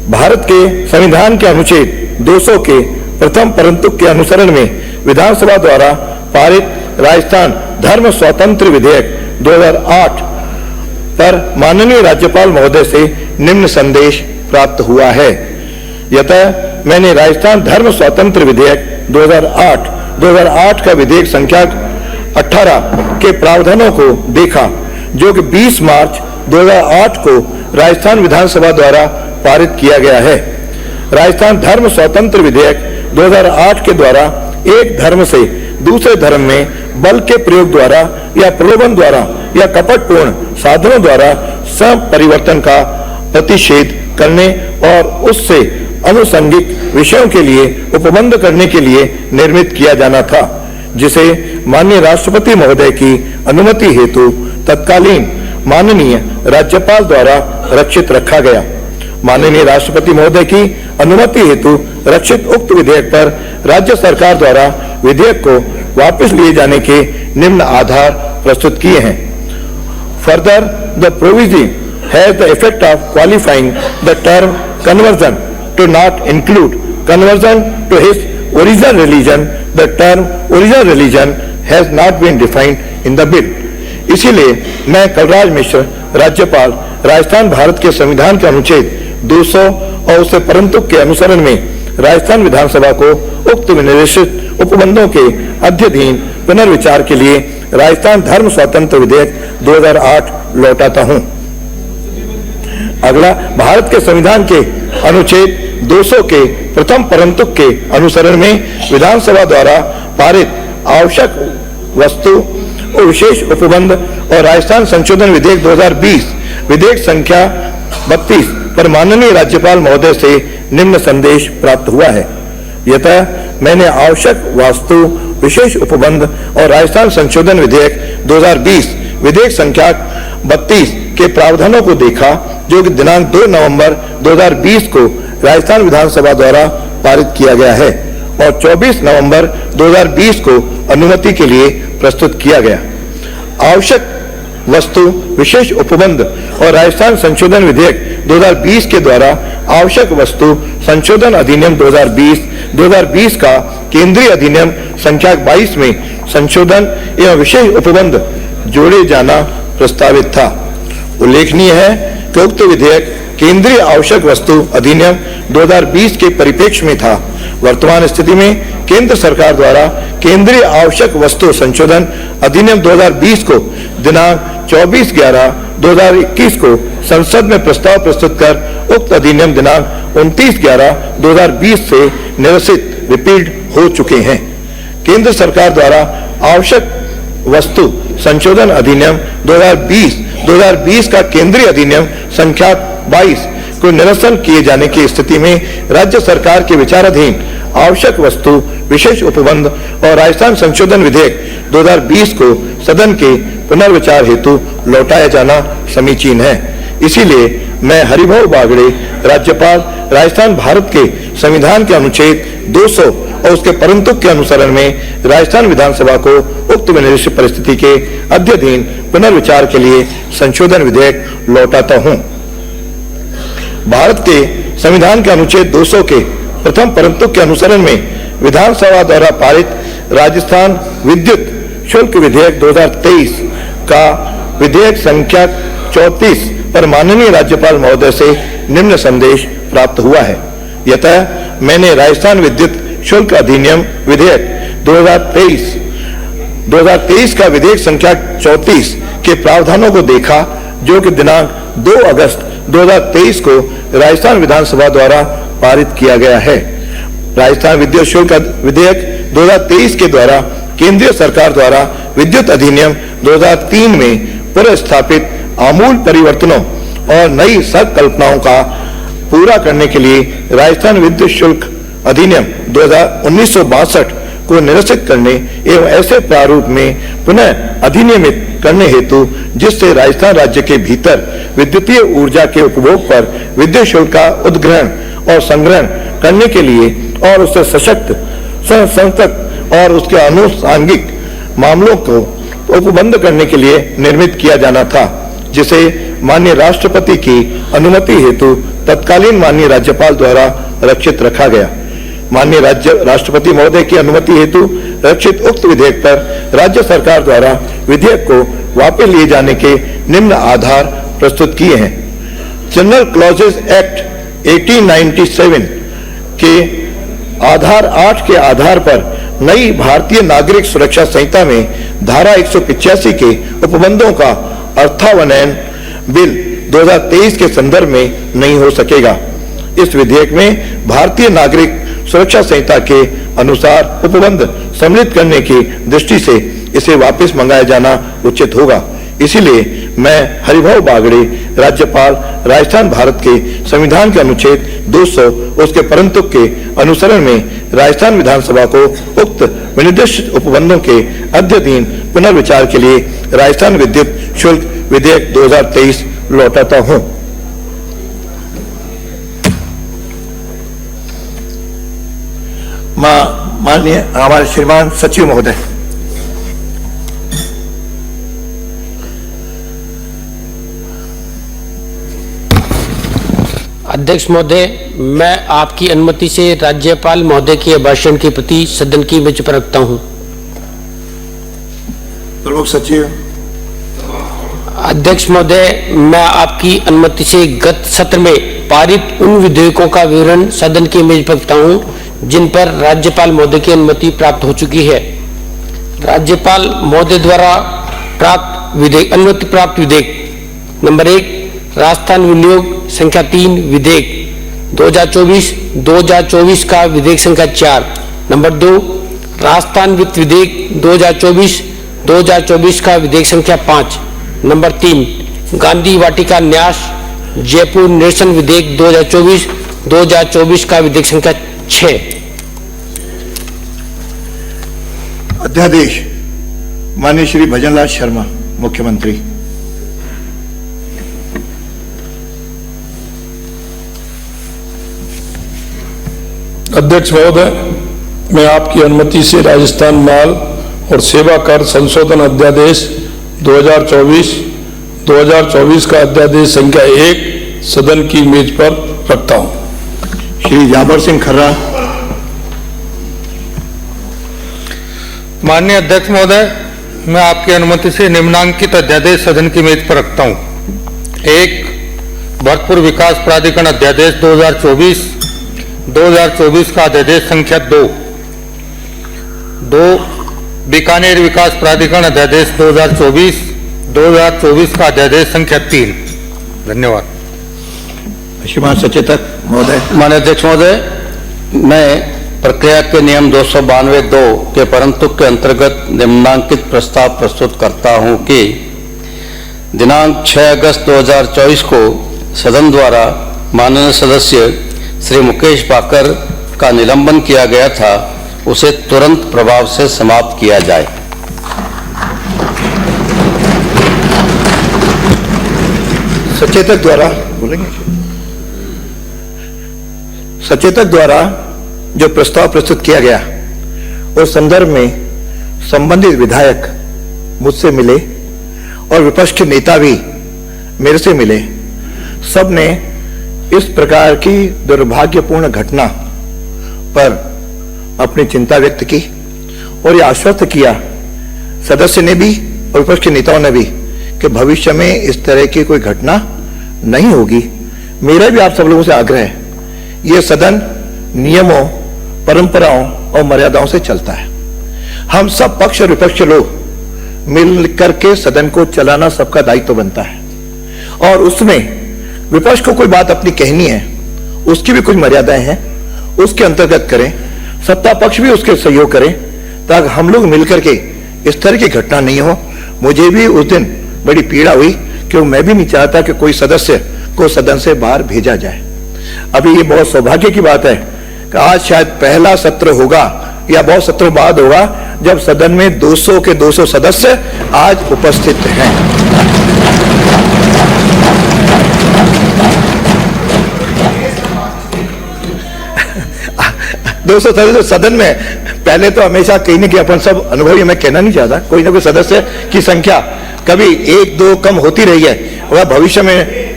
भारत के संविधान के अनुच्छेद 200 के प्रथम परंतुक के अनुसरण में विधानसभा द्वारा पारित राजस्थान धर्म स्वातंत्र विधेयक 2008 पर माननीय राज्यपाल महोदय से निम्न संदेश प्राप्त हुआ है। यतः मैंने राजस्थान धर्म स्वातंत्र विधेयक 2008 का विधेयक संख्या 18 के प्रावधानों को देखा, जो कि 20 मार्च 2008 को राजस्थान विधानसभा द्वारा पारित किया गया है। राजस्थान धर्म स्वातंत्र विधेयक 2008 के द्वारा एक धर्म से दूसरे धर्म में बल के प्रयोग द्वारा या प्रलोभन द्वारा या कपटपूर्ण साधनों द्वारा संपरिवर्तन का प्रतिषेध करने और उससे अनुसंगिक विषयों के लिए उपबंध करने के लिए निर्मित किया जाना था, जिसे माननीय राष्ट्रपति महोदय की अनुमति हेतु तत्कालीन माननीय राज्यपाल द्वारा रक्षित रखा गया। माननीय राष्ट्रपति महोदय की अनुमति हेतु रक्षित उक्त विधेयक पर राज्य सरकार द्वारा विधेयक को वापस लिए जाने के निम्न आधार प्रस्तुत किए हैं। Further, the provision has the effect of qualifying the term conversion to not include conversion to his original religion. The term original religion has not been defined in the bill. इसीलिए मैं कलराज मिश्र, राज्यपाल, राजस्थान भारत के संविधान के अनुच्छेद 200 और उससे परंतुक के अनुसरण में राजस्थान विधानसभा को उक्त विनिर्देशित उपबंधों के अध्ययन पुनर्विचार के लिए राजस्थान धर्म स्वातंत्र विधेयक 2008 लौटाता हूं। अगला, भारत के संविधान के अनुच्छेद 200 के प्रथम परंतुक के अनुसरण में विधानसभा द्वारा पारित आवश्यक वस्तु और विशेष उपबंध और राजस्थान संशोधन विधेयक 2020 विधेयक संख्या 32 पर माननीय राज्यपाल महोदय से निम्न संदेश प्राप्त हुआ है। यतः मैंने आवश्यक वास्तु विशेष उपबंध और राजस्थान संशोधन विधेयक 2020 विधेयक संख्या 32 के प्रावधानों को देखा, जो कि दिनांक 2 नवंबर 2020 को राजस्थान विधानसभा द्वारा पारित किया गया है और 24 नवंबर 2020 को अनुमति के लिए प्रस्तुत किया गया। आवश्यक वस्तु विशेष उपबंध और राजस्थान संशोधन विधेयक 2020 के द्वारा आवश्यक वस्तु संशोधन अधिनियम 2020 का केंद्रीय अधिनियम संख्या 22 में संशोधन एवं विशेष उपबंध जोड़े जाना प्रस्तावित था। उल्लेखनीय है कि उक्त विधेयक केंद्रीय आवश्यक वस्तु अधिनियम 2020 के परिप्रेक्ष्य में था। वर्तमान स्थिति में केंद्र सरकार द्वारा केंद्रीय आवश्यक वस्तु संशोधन अधिनियम 2020 को दिनांक 24/11/2021 को संसद में प्रस्ताव प्रस्तुत कर उक्त अधिनियम दिनांक 29/11/2020 से निरसित रिपील्ड हो चुके हैं। केंद्र सरकार द्वारा आवश्यक वस्तु संशोधन अधिनियम 2020 का केंद्रीय अधिनियम संख्या 22 को निरसन किए जाने की स्थिति में राज्य सरकार के विचाराधीन आवश्यक वस्तु विशेष उपबंध और राजस्थान संशोधन विधेयक 2020 को सदन के पुनर्विचार हेतु लौटाया जाना समीचीन है। इसीलिए मैं हरिभाऊ बागड़े, राज्यपाल, राजस्थान भारत के संविधान के अनुच्छेद 200 और उसके परंतुक के अनुसरण में राजस्थान विधानसभा को उक्त विनिर्दिष्ट परिस्थिति के अध्ययन पुनर्विचार के लिए संशोधन विधेयक लौटाता हूं। भारत के संविधान के अनुच्छेद 200 के प्रथम परंतुक के अनुसरण में विधानसभा द्वारा पारित राजस्थान विद्युत शुल्क विधेयक 2023 का विधेयक संख्या 34 पर माननीय राज्यपाल महोदय से निम्न संदेश प्राप्त हुआ है। यतः मैंने राजस्थान विद्युत शुल्क अधिनियम विधेयक 2023 का विधेयक संख्या 34 के प्रावधानों को देखा, जो कि दिनांक 2 अगस्त 2023 को राजस्थान विधानसभा द्वारा पारित किया गया है। राजस्थान विद्युत शुल्क विधेयक 2023 के द्वारा केंद्रीय सरकार द्वारा विद्युत अधिनियम 2003 में पुनर्स्थापित आमूल परिवर्तनों और नई संकल्पनाओं का पूरा करने के लिए राजस्थान विद्युत शुल्क अधिनियम 1962 को निरसित करने एवं ऐसे प्रारूप में पुनः अधिनियमित करने हेतु जिससे राजस्थान राज्य के भीतर विद्युतीय ऊर्जा के उपभोग पर विद्युत शुल्क का उद्ग्रहण और संग्रहण करने के लिए और उससे सशक्त संतक और उसके आनुषंगिक मामलों को उपबंध करने के लिए निर्मित किया जाना था, जिसे माननीय राष्ट्रपति की अनुमति हेतु तत्कालीन माननीय राज्यपाल द्वारा रक्षित रखा गया। माननीय राष्ट्रपति महोदय की अनुमति हेतु रक्षित उक्त विधेयक पर राज्य सरकार द्वारा विधेयक को वापस लिए जाने के निम्न आधार प्रस्तुत किए हैं। जनरल क्लॉजेज एक्ट 1897 के आधार 8 के आधार पर नई भारतीय नागरिक सुरक्षा संहिता में धारा 185 के उपबंधों का अर्थान्वयन बिल 2023 के संदर्भ में नहीं हो सकेगा। इस विधेयक में भारतीय नागरिक सुरक्षा संहिता के अनुसार उपबंध सम्मिलित करने की दृष्टि से इसे वापस मंगाया जाना उचित होगा। इसीलिए मैं हरिभाऊ बागड़े, राज्यपाल राजस्थान भारत के संविधान के अनुच्छेद 200 उसके परंतुक के अनुसरण में राजस्थान विधानसभा को उक्त विनिर्दिष्ट उपबंधों के अद्यतन पुनर्विचार के लिए राजस्थान विद्युत शुल्क विधेयक 2023 लौटाता हूं। माननीय हमारे श्रीमान सचिव महोदय। अध्यक्ष महोदय, मैं आपकी अनुमति से राज्यपाल महोदय के अभिभाषण की प्रति सदन की मेज पर रखता हूं। प्रमुख सचिव। अध्यक्ष महोदय, मैं आपकी अनुमति से गत सत्र में पारित उन विधेयकों का विवरण सदन की मेज पर रखता हूं जिन पर राज्यपाल महोदय की अनुमति प्राप्त हो चुकी है। राज्यपाल महोदय द्वारा प्राप्त विधेयक, अनुमति प्राप्त विधेयक नंबर 1 राजस्थान विनियोग संख्या 3 विधेयक 2024 का विधेयक संख्या 4। नंबर 2 राजस्थान वित्त विधेयक 2024 का विधेयक संख्या 5। नंबर 3 गांधी वाटिका न्यास जयपुर निरसन विधेयक 2024 का विधेयक संख्या 6। अध्यादेश माननीय श्री भजनलाल शर्मा मुख्यमंत्री। अध्यक्ष महोदय, मैं आपकी अनुमति से राजस्थान माल और सेवा कर संशोधन अध्यादेश 2024 का अध्यादेश संख्या 1 सदन की मेज पर रखता हूं। श्री जाबर सिंह खर्रा। माननीय अध्यक्ष महोदय, मैं आपकी अनुमति से निम्नांकित अध्यादेश सदन की मेज पर रखता हूं। 1 भरतपुर विकास प्राधिकरण अध्यादेश 2024 का अध्यादेश संख्या 2। 2 बीकानेर विकास प्राधिकरण अध्यादेश 2024 का अध्यादेश संख्या 3। धन्यवाद। श्रीमान सचेतक महोदय। माननीय अध्यक्ष महोदय, मैं प्रक्रिया के नियम 292(2) के परंतुक के अंतर्गत निम्नांकित प्रस्ताव प्रस्तुत करता हूं कि दिनांक 6 अगस्त 2024 को सदन द्वारा माननीय सदस्य श्री मुकेश पाकर का निलंबन किया गया था, उसे तुरंत प्रभाव से समाप्त किया जाए। सचेतक द्वारा बोलेंगे। सचेतक द्वारा जो प्रस्ताव प्रस्तुत किया गया उस संदर्भ में संबंधित विधायक मुझसे मिले और विपक्ष के नेता भी मेरे से मिले। सबने इस प्रकार की दुर्भाग्यपूर्ण घटना पर अपनी चिंता व्यक्त की और यह आश्वस्त किया, सदस्य ने भी और विपक्ष के नेताओं ने भी, कि भविष्य में इस तरह की कोई घटना नहीं होगी। मेरा भी आप सब लोगों से आग्रह है, यह सदन नियमों, परंपराओं और मर्यादाओं से चलता है। हम सब पक्ष और विपक्ष लोग मिल करके सदन को चलाना सबका दायित्व बनता है और उसमें विपक्ष को कोई बात अपनी कहनी है, उसकी भी कुछ मर्यादाएं हैं, उसके अंतर्गत करें। सत्ता पक्ष भी उसके सहयोग करें ताकि हम लोग मिलकर के इस तरह की घटना नहीं हो। मुझे भी उस दिन बड़ी पीड़ा हुई क्योंकि मैं भी नहीं चाहता कि कोई सदस्य को सदन से बाहर भेजा जाए। अभी ये बहुत सौभाग्य की बात है कि आज शायद पहला सत्र होगा या बहुत सत्रों बाद होगा जब सदन में 200 के 200 सदस्य आज उपस्थित हैं। 200 सदस्य सदन में, पहले तो हमेशा कहीं न कहीं अपन सब अनुभवी, मैं कहना नहीं चाहता, कोई ना कोई सदस्य की संख्या कभी 1-2 कम होती रही है। वह भविष्य में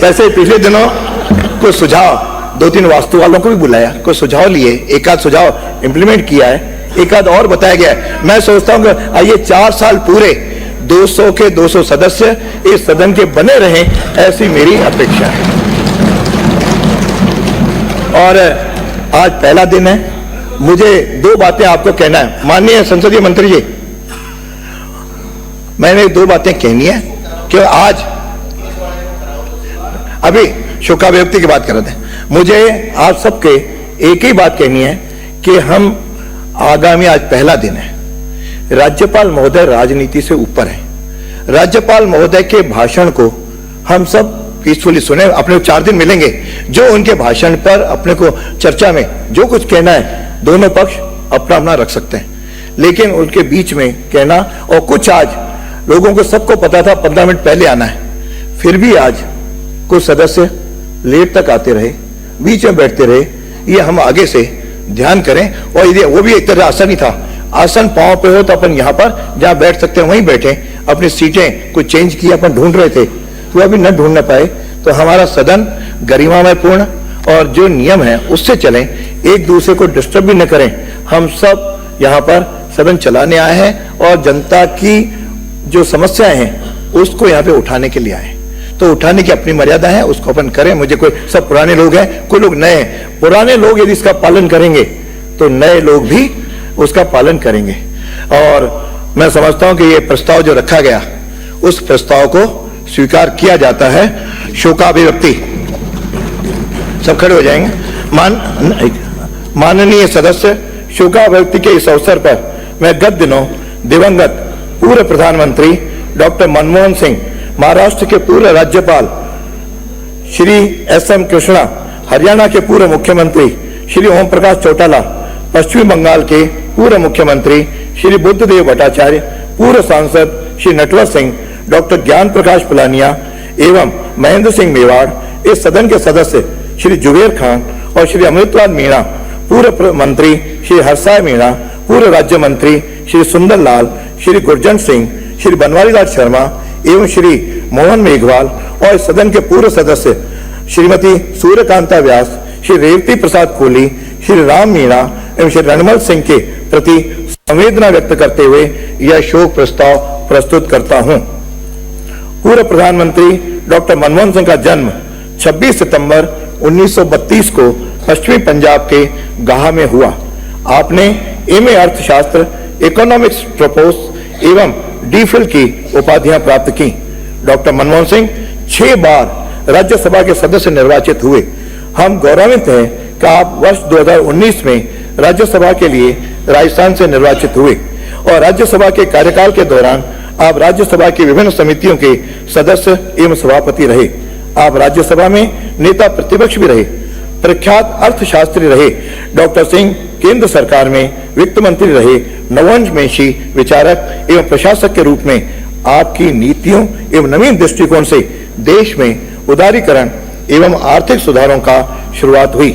वैसे पिछले दिनों कुछ सुझाव, 2-3 वास्तु वालों को भी बुलाया, कुछ सुझाव लिए, एक आध सुझाव इंप्लीमेंट किया है, एक आध और बताया गया है। मैं सोचता हूं कि आइए 4 साल पूरे 200 के 200 सदस्य इस सदन के बने रहें, ऐसी मेरी अपेक्षा है। और आज पहला दिन है, मुझे 2 बातें आपको कहना है। माननीय संसदीय मंत्री जी, मैंने 2 बातें कहनी है कि आज अभी शोकाभिव्यक्ति की बात कर रहे थे, मुझे आप सबके एक ही बात कहनी है कि हम आगामी, आज पहला दिन है, राज्यपाल महोदय राजनीति से ऊपर है। राज्यपाल महोदय के भाषण को हम सब पीसफुली सुने, अपने 4 दिन मिलेंगे, जो उनके भाषण पर अपने को चर्चा में जो कुछ कहना है, दोनों पक्ष अपना अपना रख सकते हैं, लेकिन उनके बीच में कहना, और कुछ आज लोगों को सबको पता था 15 मिनट पहले आना है, फिर भी आज कुछ सदस्य लेट तक आते रहे, बीच में बैठते रहे, ये हम आगे से ध्यान करें। और ये वो भी एक तरह आसन ही था, आसन पांव पे हो तो अपन यहाँ पर जहाँ बैठ सकते हैं वहीं बैठे, अपनी सीटें कुछ चेंज की अपन ढूंढ रहे थे, तो अभी न ढूंढ न पाए, तो हमारा सदन गरिमामय पूर्ण और जो नियम है उससे चलें, एक दूसरे को डिस्टर्ब भी न करें। हम सब यहाँ पर सदन चलाने आए हैं और जनता की जो समस्याएं हैं उसको यहाँ पे उठाने के लिए आए, तो उठाने की अपनी मर्यादा है, उसको अपन करें। मुझे कोई, सब पुराने लोग हैं, कोई लोग नए हैं, पुराने लोग यदि इसका पालन करेंगे तो नए लोग भी उसका पालन करेंगे। और मैं समझता हूं कि ये प्रस्ताव जो रखा गया, उस प्रस्ताव को स्वीकार किया जाता है। शोकाभिव्यक्ति, सब खड़े हो जाएंगे। माननीय सदस्य, शोकाभिव्यक्ति के इस अवसर पर मैं गत दिनों दिवंगत पूर्व प्रधानमंत्री डॉक्टर मनमोहन सिंह, महाराष्ट्र के पूर्व राज्यपाल श्री SM कृष्णा, हरियाणा के पूर्व मुख्यमंत्री श्री ओम प्रकाश चौटाला, पश्चिम बंगाल के पूर्व मुख्यमंत्री श्री बुद्धदेव भट्टाचार्य, पूर्व सांसद श्री नटवर सिंह, डॉक्टर ज्ञान प्रकाश पुलानिया एवं महेंद्र सिंह मेवाड़, इस सदन के सदस्य श्री जुबेर खान और श्री अमृतलाल मीणा, पूर्व मंत्री श्री हरसाय मीणा, पूर्व राज्य मंत्री श्री सुंदर लाल, श्री गुरजंत सिंह, श्री बनवारीलाल शर्मा एवं श्री मोहन मेघवाल, और सदन के पूर्व सदस्य श्रीमती सूर्यकांता व्यास, श्री रेवती प्रसाद कोहली, श्री राम मीणा एवं श्री रणमल सिंह के प्रति संवेदना व्यक्त करते हुए यह शोक प्रस्ताव प्रस्तुत करता हूं। पूर्व प्रधानमंत्री डॉक्टर मनमोहन सिंह का जन्म 26 सितंबर 1932 को पश्चिमी पंजाब के गाह में हुआ। आपने MA अर्थशास्त्र, इकोनॉमिक्स प्रोपोस एवं DPhil की उपाधियां प्राप्त की। डॉक्टर मनमोहन सिंह 6 बार राज्यसभा के सदस्य निर्वाचित हुए। हम गौरवान्वित हैं कि आप वर्ष 2019 में राज्यसभा के लिए राजस्थान से निर्वाचित हुए और राज्यसभा के कार्यकाल के दौरान आप राज्यसभा की विभिन्न समितियों के सदस्य एवं सभापति रहे। आप राज्यसभा में नेता प्रतिपक्ष भी रहे। प्रख्यात अर्थशास्त्री रहे डॉक्टर सिंह केंद्र सरकार में वित्त मंत्री रहे। नवोन्मेषी विचारक एवं प्रशासक के रूप में आपकी नीतियों एवं नवीन दृष्टिकोण से देश में उदारीकरण एवं आर्थिक सुधारों का शुरुआत हुई।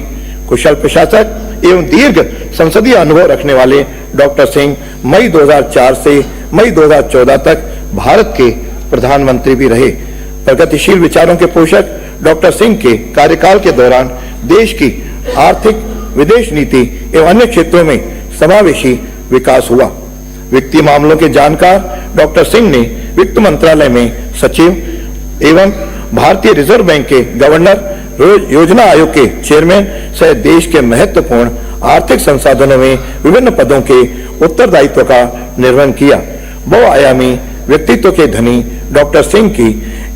कुशल प्रशासक एवं दीर्घ संसदीय अनुभव रखने वाले डॉक्टर सिंह मई 2004 से मई 2014 तक भारत के प्रधानमंत्री भी रहे। प्रगतिशील विचारों के पोषक डॉक्टर सिंह के कार्यकाल के दौरान देश की आर्थिक, विदेश नीति एवं अन्य क्षेत्रों में समावेशी विकास हुआ। वित्तीय मामलों के जानकार डॉक्टर सिंह ने वित्त मंत्रालय में सचिव एवं भारतीय रिजर्व बैंक के गवर्नर, योजना आयोग के चेयरमैन सहित देश के महत्वपूर्ण आर्थिक संसाधनों में विभिन्न पदों के उत्तरदायित्व का निर्वहन किया। बहुआयामी व्यक्तित्व के धनी डॉक्टर सिंह की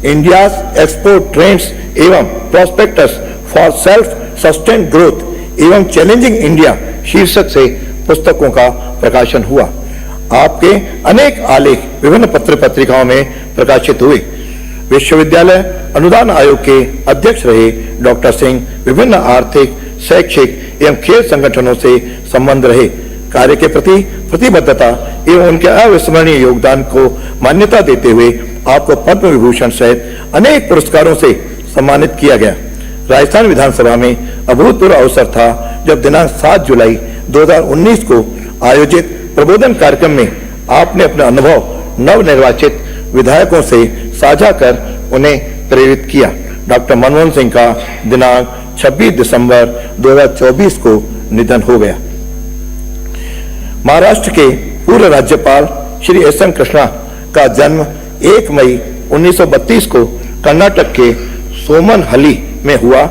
इंडियाज एक्सपोर्ट ट्रेंड्स एवं prospectus for self sustained growth एवं चैलेंजिंग इंडिया शीर्षक से पुस्तकों का प्रकाशन हुआ। आपके अनेक आलेख विभिन्न पत्र पत्रिकाओं में प्रकाशित हुए। विश्वविद्यालय अनुदान आयोग के अध्यक्ष रहे डॉक्टर सिंह विभिन्न आर्थिक, शैक्षिक एवं खेल संगठनों से संबंध रहे। कार्य के प्रति प्रतिबद्धता एवं उनके अविस्मरणीय योगदान को मान्यता देते हुए आपको पद्म विभूषण सहित अनेक पुरस्कारों से सम्मानित किया गया। राजस्थान विधानसभा में अभूतपूर्व अवसर था जब दिनांक 7 जुलाई 2019 को आयोजित प्रबोधन कार्यक्रम में आपने अपने अनुभव नवनिर्वाचित विधायकों से साझा कर उन्हें प्रेरित किया। डॉक्टर मनमोहन सिंह का दिनांक 26 दिसंबर 2024 को निधन हो गया। महाराष्ट्र के पूर्व राज्यपाल श्री एस.एन. कृष्णा का जन्म 1 मई 1932 को कर्नाटक के सोमनहल्ली में हुआ